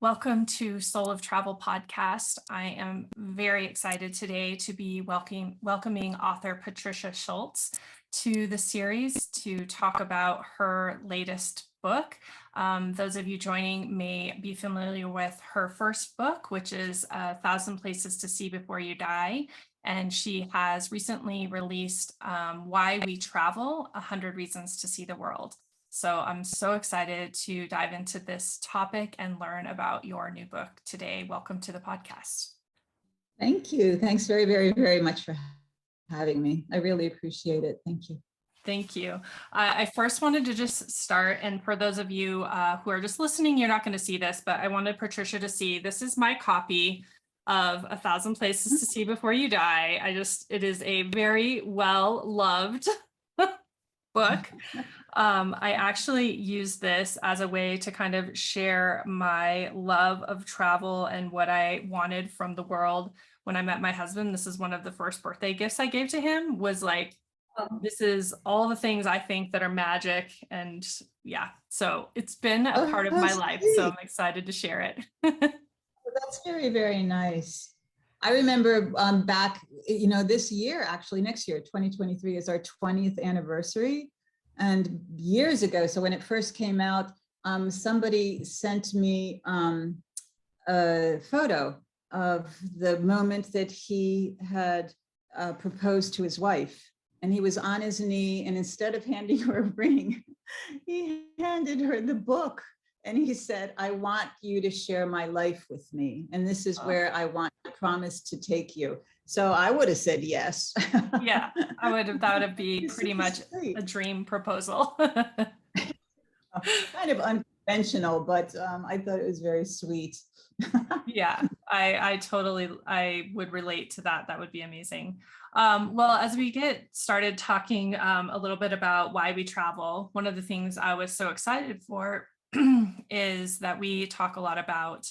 Welcome to Soul of Travel podcast. I am very excited today to be welcoming author Patricia Schultz to the series to talk about her latest book. Those of you joining may be familiar with her first book, which is 1,000 Places to See Before You Die. And she has recently released Why We Travel, 100 Reasons to See the World. So I'm so excited to dive into this topic and learn about your new book today. Welcome to the podcast. Thank you. Thanks very, very, very much for having me. I really appreciate it. Thank you. Thank you. I first wanted to just start, and for those of you who are just listening, you're not going to see this, but I wanted Patricia to see, this is my copy of 1,000 Places to See Before You Die. It is a very well-loved book. I actually use this as a way to kind of share my love of travel and what I wanted from the world. When I met my husband, this is one of the first birthday gifts I gave to him, was like, this is all the things I think that are magic. And yeah, so it's been a part of my life. So I'm excited to share it. That's very, very nice. I remember back, this year, actually next year, 2023 is our 20th anniversary. And years ago, so when it first came out, somebody sent me a photo of the moment that he had proposed to his wife. And he was on his knee, and instead of handing her a ring, he handed her the book. And he said, I want you to share my life with me. And this is where I want to promise to take you. So I would have said yes. Yeah, that would be pretty much a dream proposal. Kind of unconventional, but I thought it was very sweet. Yeah, I would relate to that. That would be amazing. Well, as we get started talking a little bit about why we travel, one of the things I was so excited for is that we talk a lot about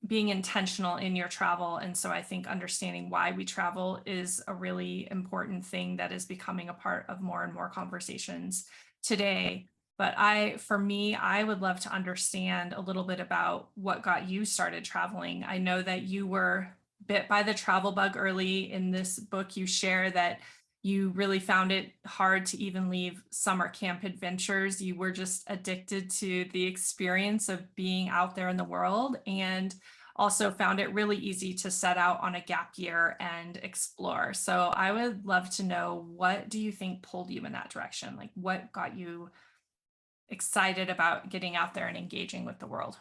being intentional in your travel. And so I think understanding why we travel is a really important thing that is becoming a part of more and more conversations today. But for me, I would love to understand a little bit about what got you started traveling. I know that you were bit by the travel bug early. In this book, you share that you really found it hard to even leave summer camp adventures. You were just addicted to the experience of being out there in the world, and also found it really easy to set out on a gap year and explore. So I would love to know, what do you think pulled you in that direction? Like, what got you excited about getting out there and engaging with the world?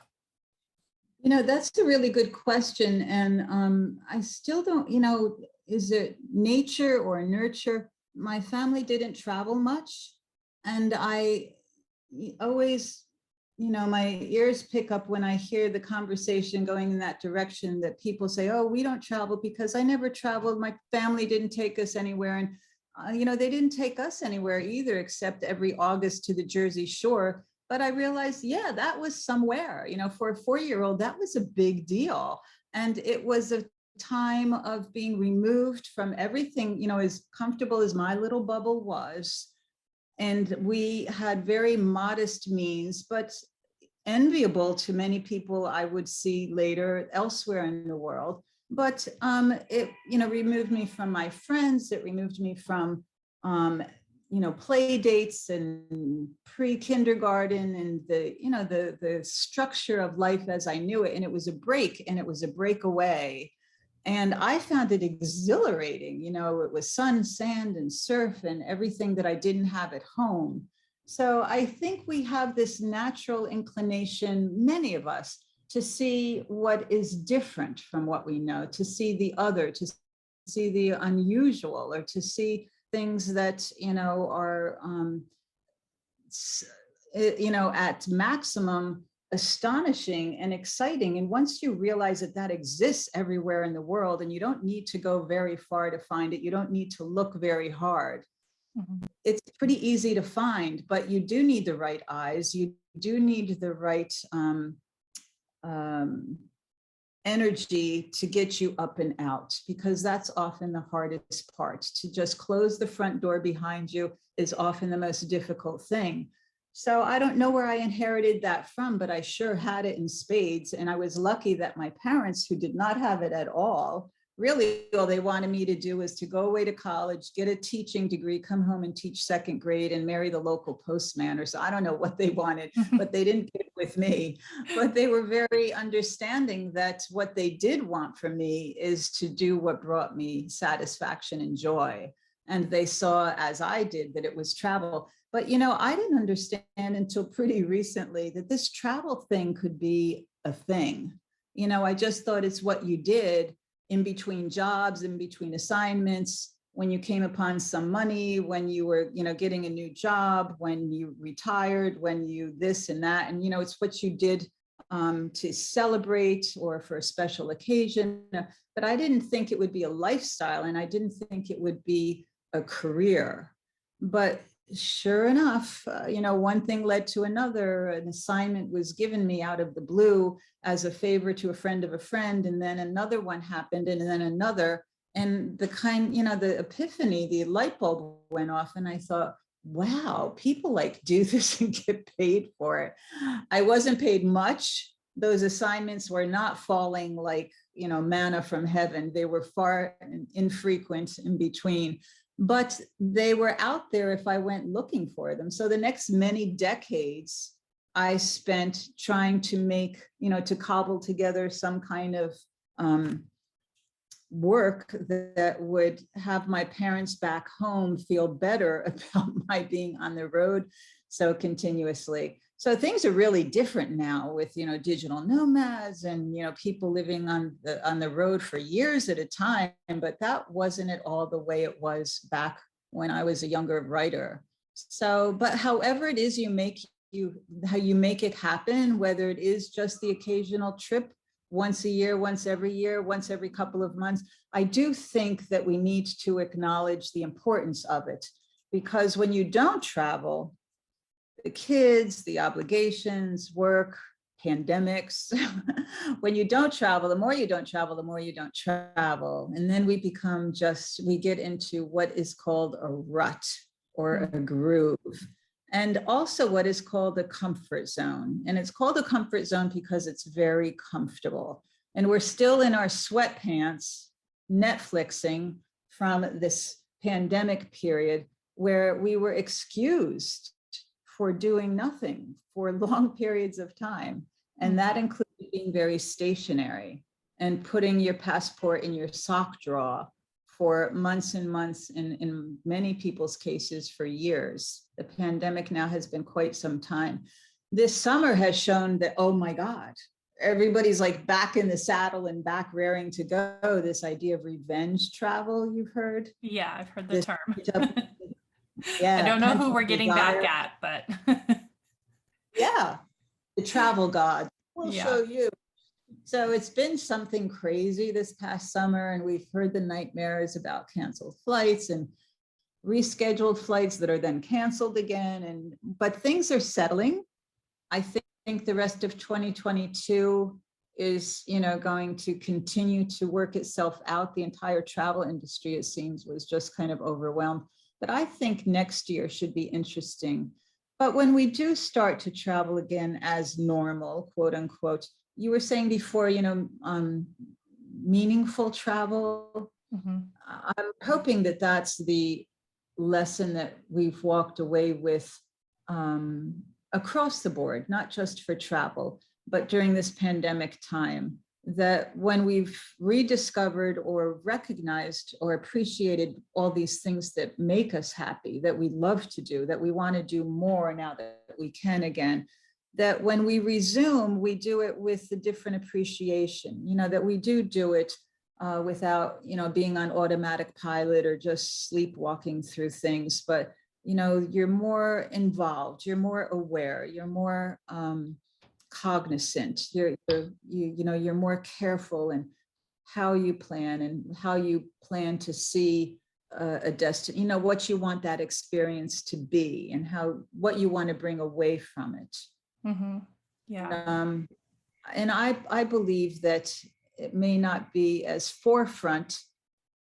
That's a really good question. And I still don't, is it nature or nurture? My family didn't travel much. And I always, my ears pick up when I hear the conversation going in that direction, that people say, oh, we don't travel because I never traveled. My family didn't take us anywhere. And, they didn't take us anywhere either, except every August to the Jersey Shore. But I realized, yeah, that was somewhere, for a 4-year-old, that was a big deal. And it was a time of being removed from everything, as comfortable as my little bubble was. And we had very modest means, but enviable to many people I would see later elsewhere in the world. But it, removed me from my friends. It removed me from, play dates and pre-kindergarten and the structure of life as I knew it. And it was a break, and it was a breakaway. And I found it exhilarating. It was sun, sand, and surf, and everything that I didn't have at home. So I think we have this natural inclination, many of us, to see what is different from what we know, to see the other, to see the unusual, or to see things that, are, at maximum astonishing and exciting. And once you realize that that exists everywhere in the world, and you don't need to go very far to find it, you don't need to look very hard. Mm-hmm. It's pretty easy to find, but you do need the right eyes. You do need the right energy to get you up and out, because that's often the hardest part. To just close the front door behind you is often the most difficult thing. So I don't know where I inherited that from, but I sure had it in spades. And I was lucky that my parents, who did not have it at all, really all they wanted me to do was to go away to college, get a teaching degree, come home and teach second grade and marry the local postman. Or so I don't know what they wanted, but they didn't get it with me. But they were very understanding that what they did want from me is to do what brought me satisfaction and joy. And they saw, as I did, that it was travel. But, you know, I didn't understand until pretty recently that this travel thing could be a thing. You know, I just thought it's what you did in between jobs, in between assignments, when you came upon some money, when you were, you know, getting a new job, when you retired, when you this and that. And, you know, it's what you did to celebrate or for a special occasion. But I didn't think it would be a lifestyle, and I didn't think it would be a career. But sure enough, you know, one thing led to another. An assignment was given me out of the blue as a favor to a friend of a friend, and then another one happened, and then another. And the kind, you know, the epiphany, the light bulb went off, and I thought, wow, people like do this and get paid for it. I wasn't paid much. Those assignments were not falling like, you know, manna from heaven. They were far infrequent in between, but they were out there if I went looking for them. So the next many decades, I spent trying to make, you know, to cobble together some kind of work that would have my parents back home feel better about my being on the road so continuously. So things are really different now with, you know, digital nomads and, you know, people living on the road for years at a time, but that wasn't at all the way it was back when I was a younger writer. So, but however it is how you make it happen, whether it is just the occasional trip once a year, once every couple of months, I do think that we need to acknowledge the importance of it, because when you don't travel, the kids, the obligations, work, pandemics, when you don't travel, the more you don't travel, the more you don't travel. And then we get into what is called a rut or a groove. And also what is called a comfort zone. And it's called a comfort zone because it's very comfortable. And we're still in our sweatpants, Netflixing from this pandemic period where we were excused for doing nothing for long periods of time. And that included being very stationary and putting your passport in your sock drawer for months and months, and in many people's cases for years. The pandemic now has been quite some time. This summer has shown that, oh my God, everybody's like back in the saddle and back raring to go. This idea of revenge travel, you've heard? Yeah, I've heard the term. Yeah, I don't know who we're getting back at, but yeah, the travel god will yeah. show you. So it's been something crazy this past summer, and we've heard the nightmares about canceled flights and rescheduled flights that are then canceled again. But things are settling. I think the rest of 2022 is, you know, going to continue to work itself out. The entire travel industry, it seems, was just kind of overwhelmed. But I think next year should be interesting. But when we do start to travel again as normal, quote unquote, you were saying before, you know, meaningful travel. I'm hoping that that's the lesson that we've walked away with across the board, not just for travel, but during this pandemic time, that when we've rediscovered or recognized or appreciated all these things that make us happy, that we love to do, that we want to do more now that we can again, that when we resume, we do it with a different appreciation, you know, that we do it without, you know, being on automatic pilot or just sleepwalking through things. But, you know, you're more involved, you're more aware, you're more cognizant, you know, you're more careful in how you plan and how you plan to see a destiny, you know, what you want that experience to be and what you want to bring away from it. Yeah. And I believe that it may not be as forefront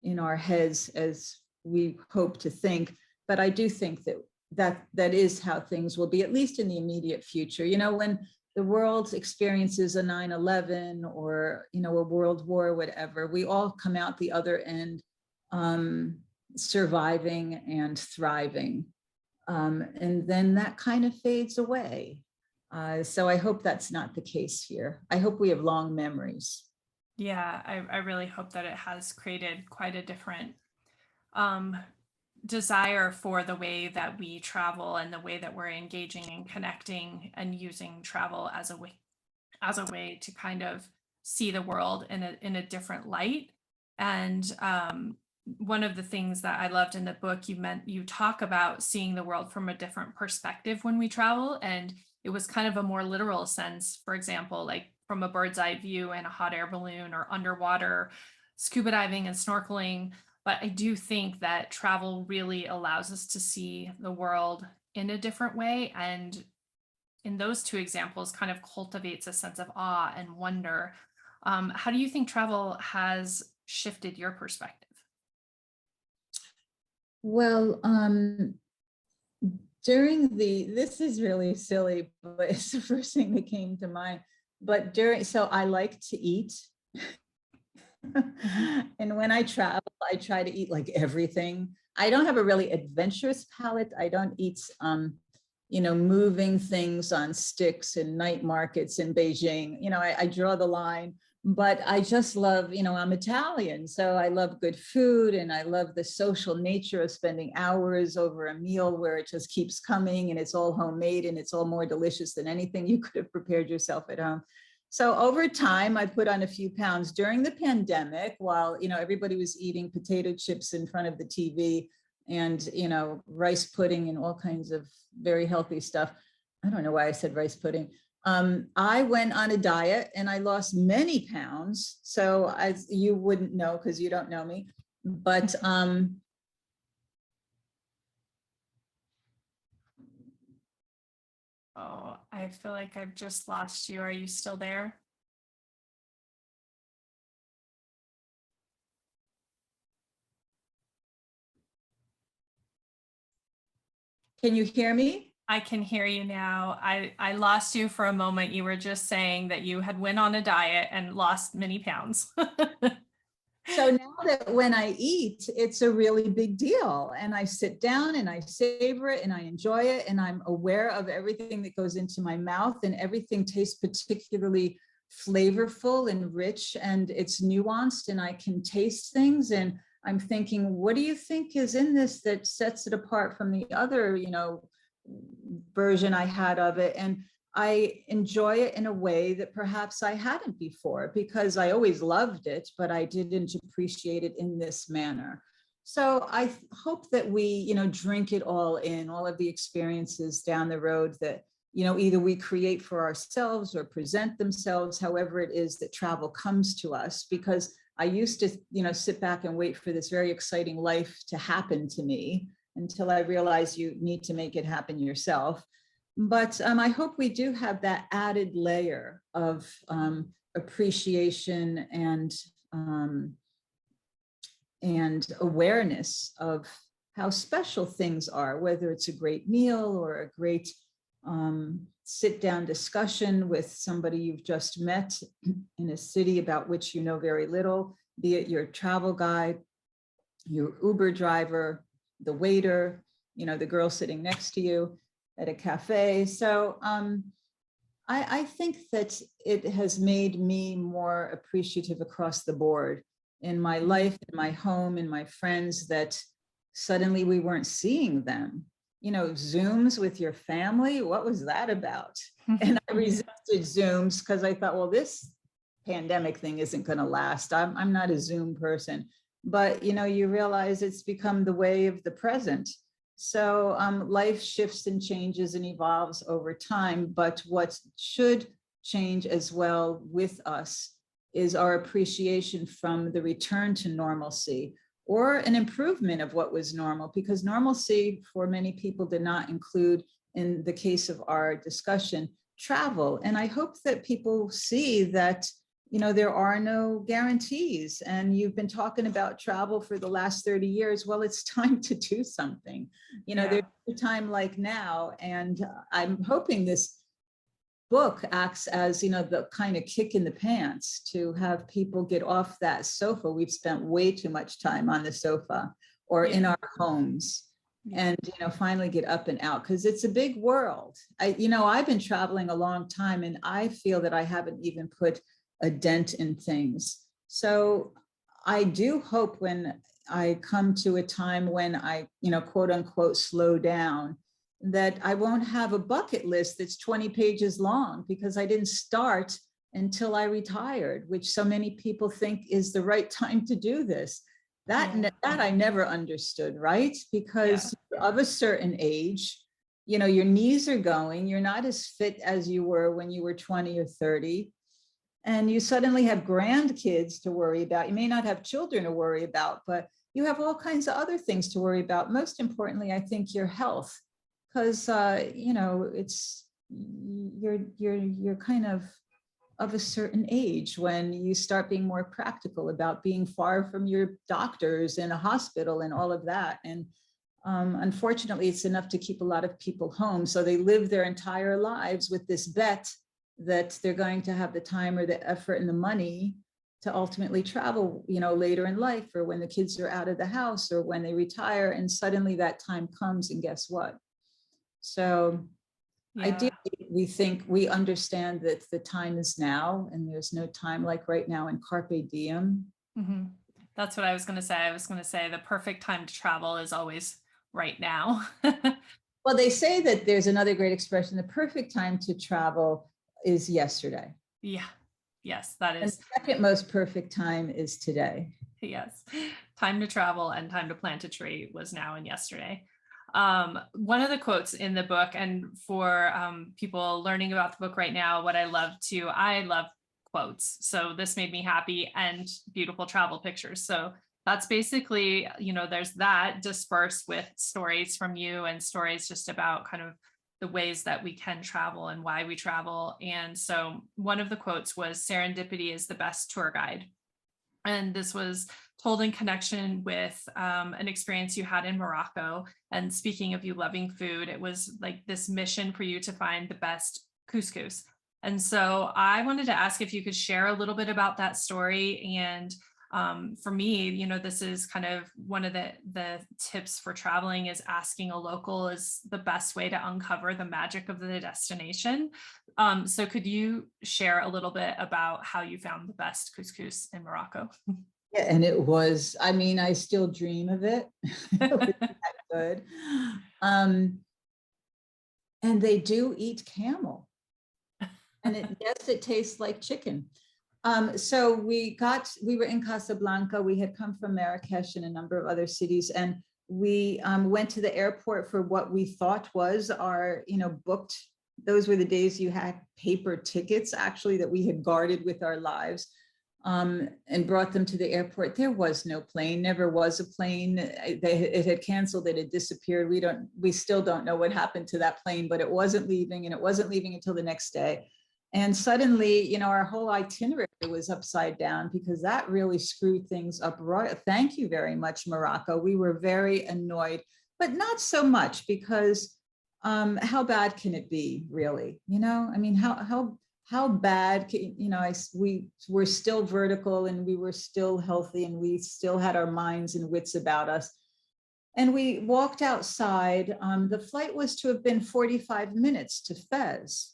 in our heads as we hope to think, but I do think that that is how things will be, at least in the immediate future. You know, when the world experiences a 9/11 or, you know, a world war, whatever, we all come out the other end surviving and thriving. And then that kind of fades away. So I hope that's not the case here. I hope we have long memories. Yeah, I really hope that it has created quite a different desire for the way that we travel and the way that we're engaging and connecting and using travel as a way to kind of see the world in a different light. And one of the things that I loved in the book, you talk about seeing the world from a different perspective when we travel, and it was kind of a more literal sense. For example, like from a bird's eye view in a hot air balloon or underwater, scuba diving and snorkeling. But I do think that travel really allows us to see the world in a different way. And in those two examples, kind of cultivates a sense of awe and wonder. How do you think travel has shifted your perspective? Well, this is really silly, but it's the first thing that came to mind. But so I like to eat. And when I travel, I try to eat like everything. I don't have a really adventurous palate. I don't eat, you know, moving things on sticks in night markets in Beijing. You know, I draw the line, but I just love, you know, I'm Italian, so I love good food, and I love the social nature of spending hours over a meal where it just keeps coming and it's all homemade and it's all more delicious than anything you could have prepared yourself at home. So over time, I put on a few pounds during the pandemic while, you know, everybody was eating potato chips in front of the TV and, you know, rice pudding and all kinds of very healthy stuff. I don't know why I said rice pudding. I went on a diet and I lost many pounds. So as you wouldn't know, because you don't know me, but Oh, I feel like I've just lost you. Are you still there? can you hear me? I can hear you now. I lost you for a moment. You were just saying that you had went on a diet and lost many pounds. So now that when I eat, it's a really big deal. And I sit down and I savor it and I enjoy it. And I'm aware of everything that goes into my mouth, and everything tastes particularly flavorful and rich, and it's nuanced, and I can taste things. And I'm thinking, what do you think is in this that sets it apart from the other, you know, version I had of it? And I enjoy it in a way that perhaps I hadn't before, because I always loved it, but I didn't appreciate it in this manner. So I hope that we, you know, drink it all in, all of the experiences down the road that, you know, either we create for ourselves or present themselves, however it is that travel comes to us. Because I used to, you know, sit back and wait for this very exciting life to happen to me until I realized you need to make it happen yourself. But I hope we do have that added layer of appreciation and awareness of how special things are, whether it's a great meal or a great sit-down discussion with somebody you've just met in a city about which you know very little, be it your travel guide, your Uber driver, the waiter, you know, the girl sitting next to you at a cafe. So I think that it has made me more appreciative across the board in my life, in my home, in my friends, that suddenly we weren't seeing them. You know, Zooms with your family, what was that about? And I resisted Zooms because I thought, well, this pandemic thing isn't going to last. I'm not a Zoom person. But, you know, you realize it's become the way of the present. So life shifts and changes and evolves over time, but what should change as well with us is our appreciation from the return to normalcy, or an improvement of what was normal, because normalcy for many people did not include, in the case of our discussion, travel. And I hope that people see that, there are no guarantees, and you've been talking about travel for the last 30 years. Well, it's time to do something. There's a time like now, and I'm hoping this book acts as, the kind of kick in the pants to have people get off that sofa. We've spent way too much time on the sofa or in our homes, and, finally get up and out, because it's a big world. I've been traveling a long time, and I feel that I haven't even put a dent in things. So I do hope when I come to a time when I, quote unquote, slow down, that I won't have a bucket list that's 20 pages long because I didn't start until I retired, which so many people think is the right time to do this. That I never understood, right? Because of a certain age, your knees are going, you're not as fit as you were when you were 20 or 30. And you suddenly have grandkids to worry about. You may not have children to worry about, but you have all kinds of other things to worry about. Most importantly, I think your health, because it's you're kind of a certain age when you start being more practical about being far from your doctors in a hospital and all of that. And unfortunately, it's enough to keep a lot of people home. So they live their entire lives with this bet that they're going to have the time or the effort and the money to ultimately travel, later in life, or when the kids are out of the house, or when they retire, and suddenly that time comes, and guess what? So ideally, we understand that the time is now, and there's no time like right now, and carpe diem. That's what I was going to say. I was going to say the perfect time to travel is always right now. Well, they say that there's another great expression: the perfect time to travel is yesterday. Yes, that is. And the second most perfect time is today. Yes. Time to travel and time to plant a tree was now and yesterday. One of the quotes in the book, and for people learning about the book right now, what I love quotes. So this made me happy, and beautiful travel pictures. So that's basically, there's that dispersed with stories from you, and stories just about kind of the ways that we can travel and why we travel. And so one of the quotes was, "Serendipity is the best tour guide." And this was told in connection with an experience you had in Morocco. And speaking of you loving food, it was like this mission for you to find the best couscous. And so I wanted to ask if you could share a little bit about that story. And for me, this is kind of one of the tips for traveling, is asking a local is the best way to uncover the magic of the destination. So could you share a little bit about how you found the best couscous in Morocco? Yeah, and it was, I still dream of it. It was that good. And they do eat camel. And yes, it tastes like chicken. So we were in Casablanca. We had come from Marrakesh and a number of other cities, and we went to the airport for what we thought was our, booked. Those were the days you had paper tickets, actually, that we had guarded with our lives, and brought them to the airport. There was no plane, never was a plane. It had canceled, it had disappeared. We still don't know what happened to that plane, but it wasn't leaving, and it wasn't leaving until the next day. And suddenly, our whole itinerary was upside down, because that really screwed things up. Right. Thank you very much, Morocco. We were very annoyed, but not so much, because how bad can it be, really? How bad can, we were still vertical, and we were still healthy, and we still had our minds and wits about us. And we walked outside. The flight was to have been 45 minutes to Fez.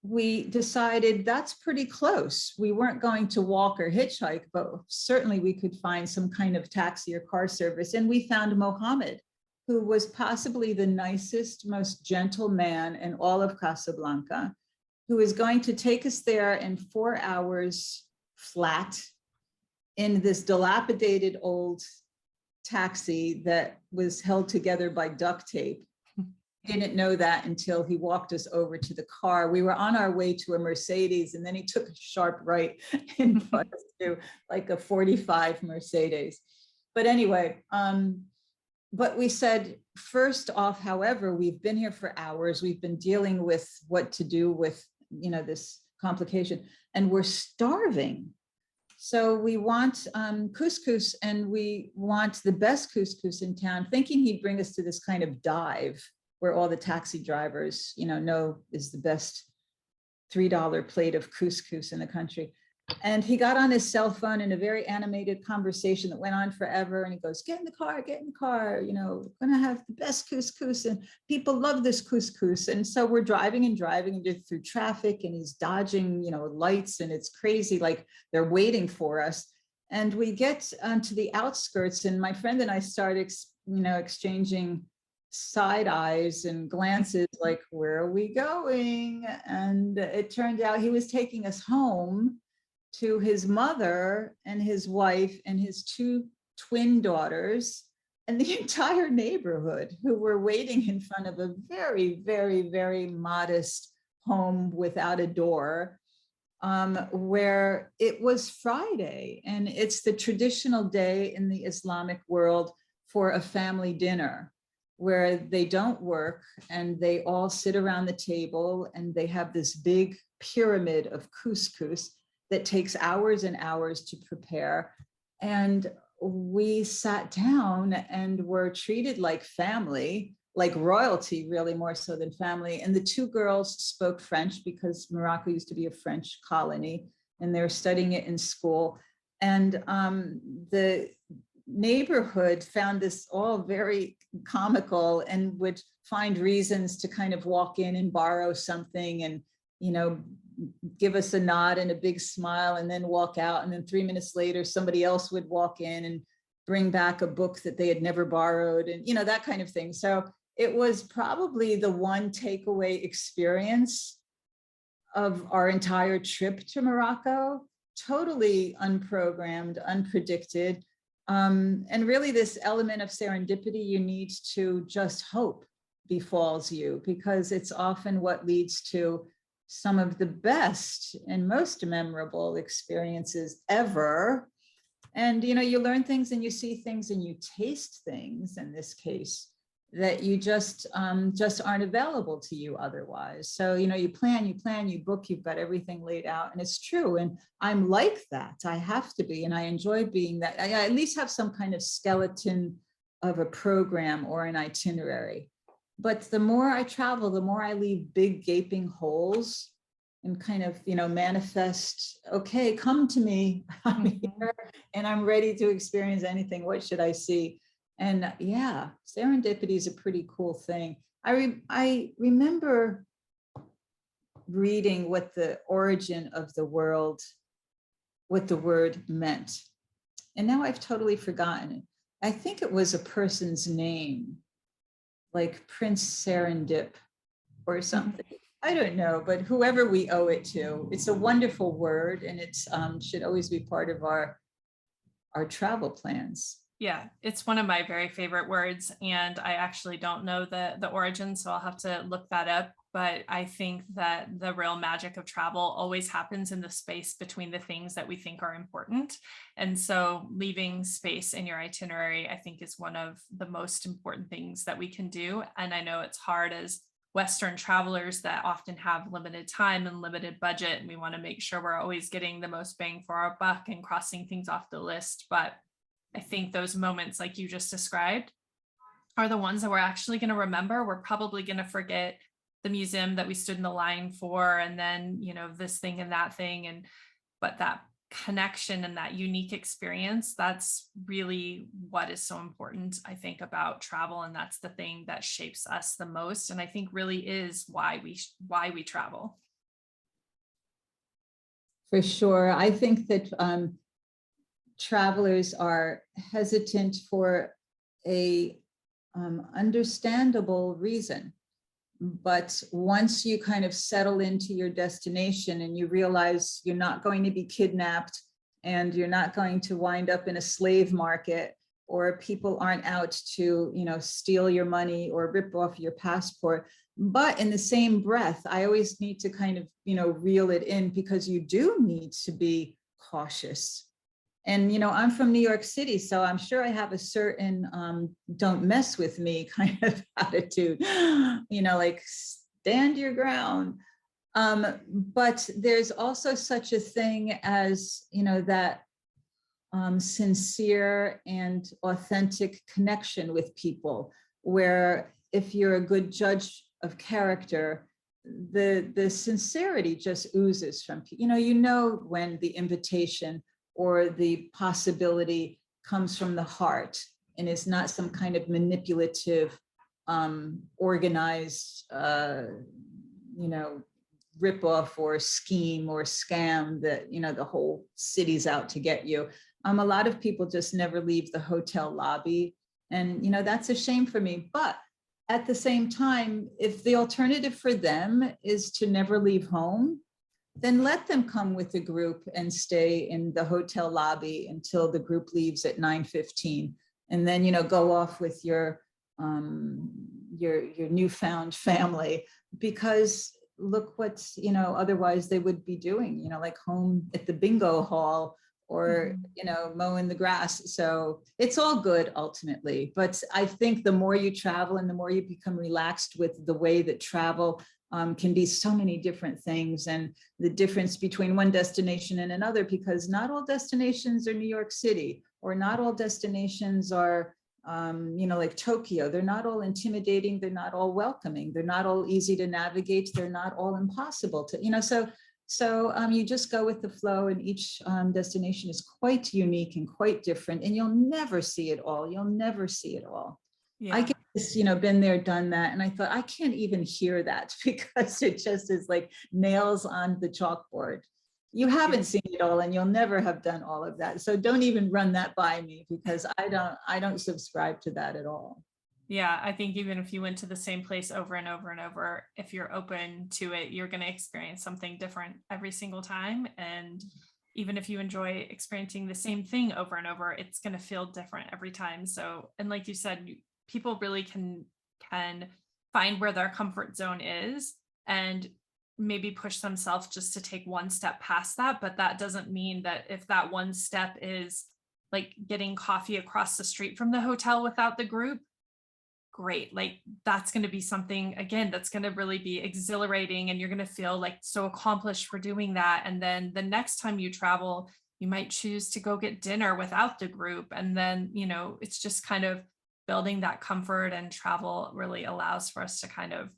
We decided that's pretty close. We weren't going to walk or hitchhike, but certainly we could find some kind of taxi or car service. And we found Mohammed, who was possibly the nicest, most gentle man in all of Casablanca, who is going to take us there in 4 hours flat in this dilapidated old taxi that was held together by duct tape. Didn't know that until he walked us over to the car. We were on our way to a Mercedes, and then he took a sharp right and brought us to like a 45 Mercedes. But anyway, but we said, first off, however, we've been here for hours. We've been dealing with what to do with, this complication, and we're starving. So we want couscous, and we want the best couscous in town, thinking he'd bring us to this kind of dive where all the taxi drivers, know is the best $3 plate of couscous in the country. And he got on his cell phone in a very animated conversation that went on forever. And he goes, get in the car, gonna have the best couscous, and people love this couscous. And so we're driving and through traffic, and he's dodging, lights, and it's crazy, like they're waiting for us. And we get to the outskirts, and my friend and I start, exchanging side eyes and glances, like, where are we going? And it turned out he was taking us home to his mother and his wife and his 2 twin daughters and the entire neighborhood, who were waiting in front of a very, very, very modest home without a door, where it was Friday, and it's the traditional day in the Islamic world for a family dinner, where they don't work and they all sit around the table, and they have this big pyramid of couscous that takes hours and hours to prepare. And we sat down and were treated like family, like royalty, really, more so than family. And the 2 girls spoke French, because Morocco used to be a French colony, and they're studying it in school. And the neighborhood found this all very comical, and would find reasons to kind of walk in and borrow something, and give us a nod and a big smile, and then walk out. And then 3 minutes later, somebody else would walk in and bring back a book that they had never borrowed, and that kind of thing. So it was probably the one takeaway experience of our entire trip to Morocco, totally unprogrammed, unpredicted. And really this element of serendipity you need to just hope befalls you, because it's often what leads to some of the best and most memorable experiences ever. And you learn things, and you see things, and you taste things, in this case, that you just aren't available to you otherwise. So you plan, you book, you've got everything laid out, and it's true. And I'm like that. I have to be, and I enjoy being that. I at least have some kind of skeleton of a program or an itinerary. But the more I travel, the more I leave big gaping holes, and kind of, manifest, okay, come to me, I'm here, and I'm ready to experience anything. What should I see? And yeah, serendipity is a pretty cool thing. I remember reading what the origin of the world, what the word meant. And now I've totally forgotten it. I think it was a person's name, like Prince Serendip or something. I don't know, but whoever we owe it to, it's a wonderful word, and it's should always be part of our travel plans. Yeah, it's one of my very favorite words, and I actually don't know the origin, so I'll have to look that up. But I think that the real magic of travel always happens in the space between the things that we think are important. And so leaving space in your itinerary, I think, is one of the most important things that we can do. And I know it's hard as Western travelers that often have limited time and limited budget, and we want to make sure we're always getting the most bang for our buck and crossing things off the list. But I think those moments, like you just described, are the ones that we're actually going to remember. We're probably going to forget the museum that we stood in the line for, and then, this thing and that thing. But that connection and that unique experience, that's really what is so important, I think, about travel. And that's the thing that shapes us the most. And I think really is why we travel. For sure. I think that travelers are hesitant for a understandable reason. But once you kind of settle into your destination and you realize you're not going to be kidnapped, and you're not going to wind up in a slave market, or people aren't out to, steal your money or rip off your passport. But in the same breath, I always need to kind of, reel it in, because you do need to be cautious. And, I'm from New York City, so I'm sure I have a certain don't mess with me kind of attitude, like stand your ground. But there's also such a thing as, that sincere and authentic connection with people, where if you're a good judge of character, the sincerity just oozes from people. When the invitation or the possibility comes from the heart and is not some kind of manipulative, organized, ripoff or scheme or scam that, the whole city's out to get you. A lot of people just never leave the hotel lobby. And, that's a shame for me. But at the same time, if the alternative for them is to never leave home, then let them come with the group and stay in the hotel lobby until the group leaves at 9:15. And then, go off with your newfound family, because look what's, otherwise they would be doing, like home at the bingo hall or, mowing the grass. So it's all good ultimately. But I think the more you travel and the more you become relaxed with the way that travel can be so many different things, and the difference between one destination and another, because not all destinations are New York City, or not all destinations are like Tokyo. They're not all intimidating. They're not all welcoming. They're not all easy to navigate. They're not all impossible to, so you just go with the flow, and each destination is quite unique and quite different, and you'll never see it all. You'll never see it all. Yeah. I get this, been there, done that. And I thought, I can't even hear that because it just is like nails on the chalkboard. You haven't seen it all, and you'll never have done all of that. So don't even run that by me, because I don't subscribe to that at all. Yeah, I think even if you went to the same place over and over and over, if you're open to it, you're going to experience something different every single time. And even if you enjoy experiencing the same thing over and over, it's going to feel different every time. So, and like you said, people really can find where their comfort zone is and maybe push themselves just to take one step past that. But that doesn't mean that if that one step is like getting coffee across the street from the hotel without the group, great. Like that's going to be something, again, that's going to really be exhilarating, and you're going to feel like so accomplished for doing that. And then the next time you travel, you might choose to go get dinner without the group. And then, it's just kind of building that comfort, and travel really allows for us to kind of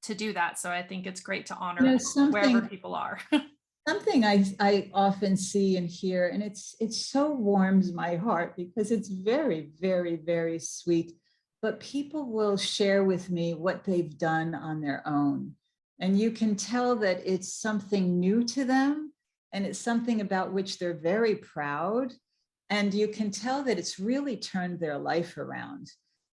to do that. So I think it's great to honor wherever people are. Something I often see and hear, and it so warms my heart, because it's very, very, very sweet. But people will share with me what they've done on their own. And you can tell that it's something new to them, and it's something about which they're very proud. And you can tell that it's really turned their life around.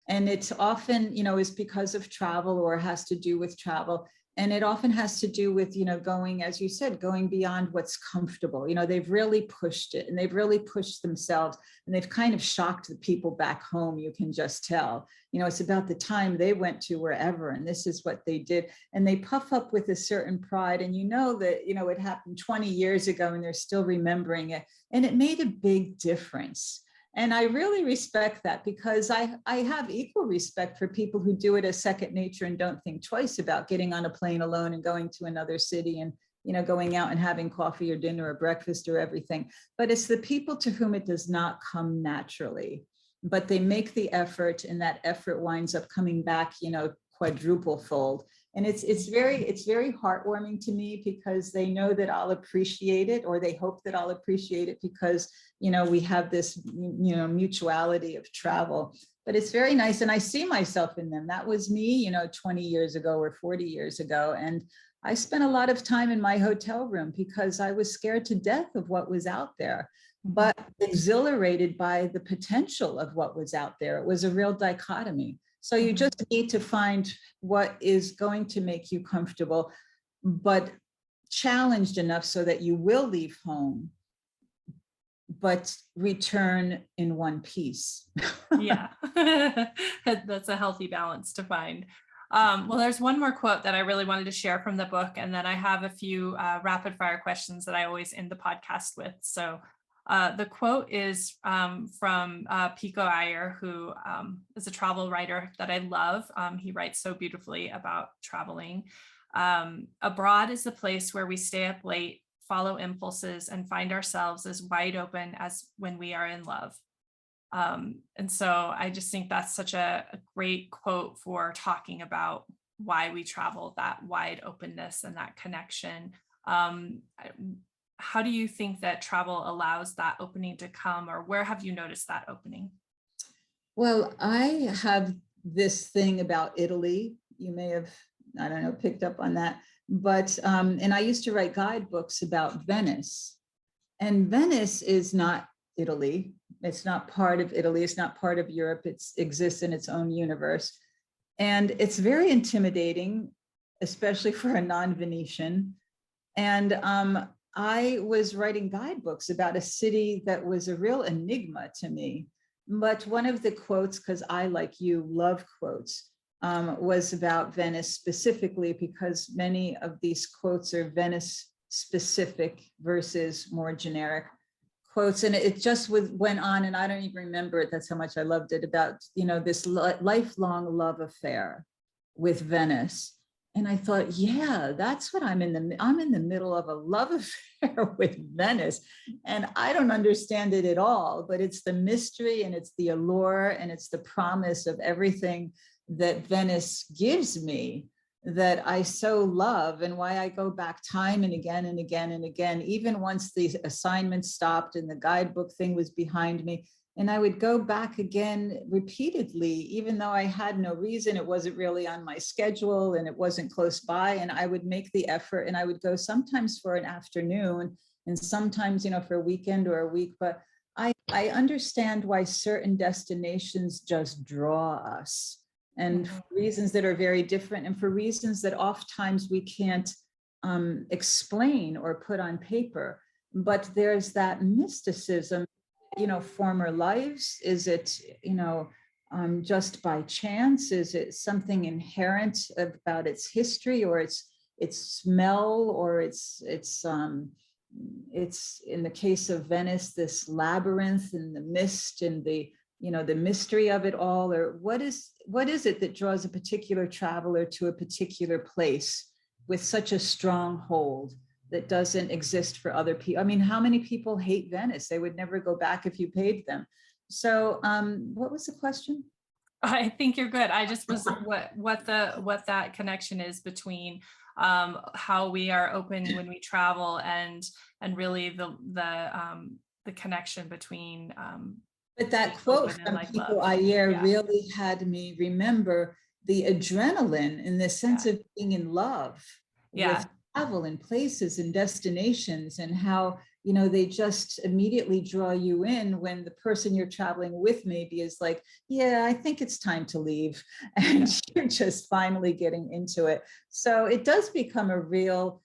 And it's often, is because of travel, or has to do with travel. And it often has to do with, going, as you said, going beyond what's comfortable. They've really pushed it, and they've really pushed themselves, and they've kind of shocked the people back home. You can just tell, it's about the time they went to wherever, and this is what they did. And they puff up with a certain pride, and that, it happened 20 years ago, and they're still remembering it. And it made a big difference. And I really respect that, because I have equal respect for people who do it as second nature and don't think twice about getting on a plane alone and going to another city and, going out and having coffee or dinner or breakfast or everything. But it's the people to whom it does not come naturally, but they make the effort, and that effort winds up coming back, quadruple fold. And it's very heartwarming to me, because they know that I'll appreciate it, or they hope that I'll appreciate it, because, we have this, mutuality of travel. But it's very nice. And I see myself in them. That was me, 20 years ago or 40 years ago. And I spent a lot of time in my hotel room because I was scared to death of what was out there, but exhilarated by the potential of what was out there. It was a real dichotomy. So you just need to find what is going to make you comfortable, but challenged enough so that you will leave home, but return in one piece. Yeah, that's a healthy balance to find. Well, there's one more quote that I really wanted to share from the book, and then I have a few rapid fire questions that I always end the podcast with. So the quote is from Pico Iyer, who is a travel writer that I love. He writes so beautifully about traveling. Abroad is the place where we stay up late, follow impulses, and find ourselves as wide open as when we are in love. And so I just think that's such a great quote for talking about why we travel, that wide openness and that connection. How do you think that travel allows that opening to come, or where have you noticed that opening? Well, I have this thing about Italy. You may have, I don't know, picked up on that. But, and I used to write guidebooks about Venice. And Venice is not Italy. It's not part of Italy. It's not part of Europe. It exists in its own universe. And it's very intimidating, especially for a non-Venetian. And I was writing guidebooks about a city that was a real enigma to me. But one of the quotes, because I, like you, love quotes, was about Venice specifically, because many of these quotes are Venice specific versus more generic quotes. And it just went on, and I don't even remember it. That's how much I loved it, about, this lifelong love affair with Venice. And I thought, yeah, that's what I'm in the middle of, a love affair with Venice. And I don't understand it at all, but it's the mystery and it's the allure and it's the promise of everything that Venice gives me that I so love, and why I go back time and again and again and again, even once the assignment stopped and the guidebook thing was behind me. And I would go back again repeatedly, even though I had no reason. It wasn't really on my schedule and it wasn't close by. And I would make the effort, and I would go sometimes for an afternoon and sometimes, for a weekend or a week. But I understand why certain destinations just draw us, and for reasons that are very different, and for reasons that oftentimes we can't explain or put on paper. But there's that mysticism. Former lives? Is it, just by chance? Is it something inherent about its history, or its smell, or it's in the case of Venice, this labyrinth and the mist and the mystery of it all? Or what is it that draws a particular traveler to a particular place with such a strong hold that doesn't exist for other people? I mean, how many people hate Venice? They would never go back if you paid them. So what was the question? I think you're good. I just was what that connection is between how we are open when we travel, and really the connection between but that quote from Pico Ayer really had me remember the adrenaline and the sense of being in love with travel and places and destinations, and how they just immediately draw you in when the person you're traveling with maybe is like, yeah, I think it's time to leave, and you're just finally getting into it. So it does become a real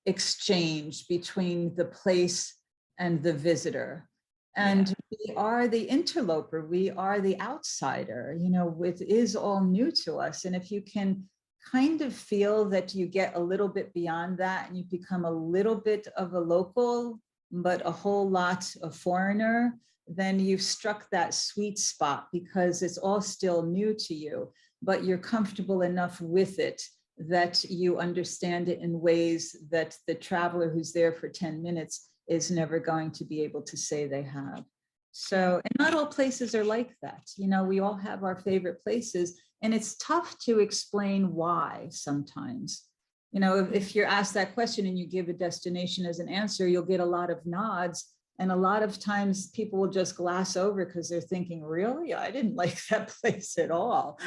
exchange between the place and the visitor. And we are the interloper, we are the outsider, it is all new to us. And if you can kind of feel that you get a little bit beyond that, and you become a little bit of a local, but a whole lot of foreigner, then you've struck that sweet spot, because it's all still new to you, but you're comfortable enough with it that you understand it in ways that the traveler who's there for 10 minutes is never going to be able to say they have. So, and not all places are like that. We all have our favorite places, and it's tough to explain why sometimes. If you're asked that question and you give a destination as an answer, you'll get a lot of nods. And a lot of times people will just glass over because they're thinking, really? I didn't like that place at all.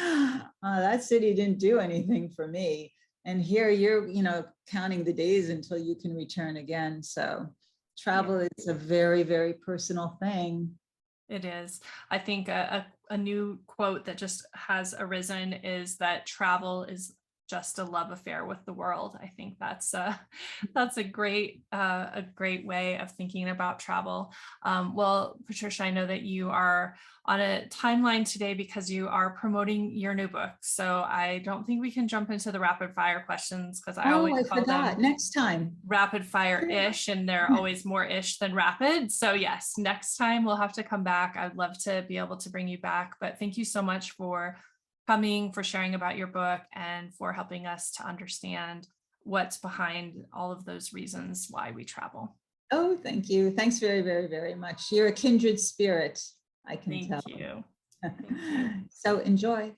That city didn't do anything for me. And here you're, counting the days until you can return again. So travel is a very, very personal thing. It is. I think a new quote that just has arisen is that travel is just a love affair with the world. I think that's a great way of thinking about travel. Well, Patricia, I know that you are on a timeline today because you are promoting your new book. So I don't think we can jump into the rapid fire questions, because I always call them next time rapid fire-ish, and they're always more ish than rapid. So yes, next time we'll have to come back. I'd love to be able to bring you back, but thank you so much for coming, for sharing about your book, and for helping us to understand what's behind all of those reasons why we travel. Oh, thank you. Thanks very, very, very much. You're a kindred spirit, I can tell. Thank you. Thank you. So enjoy.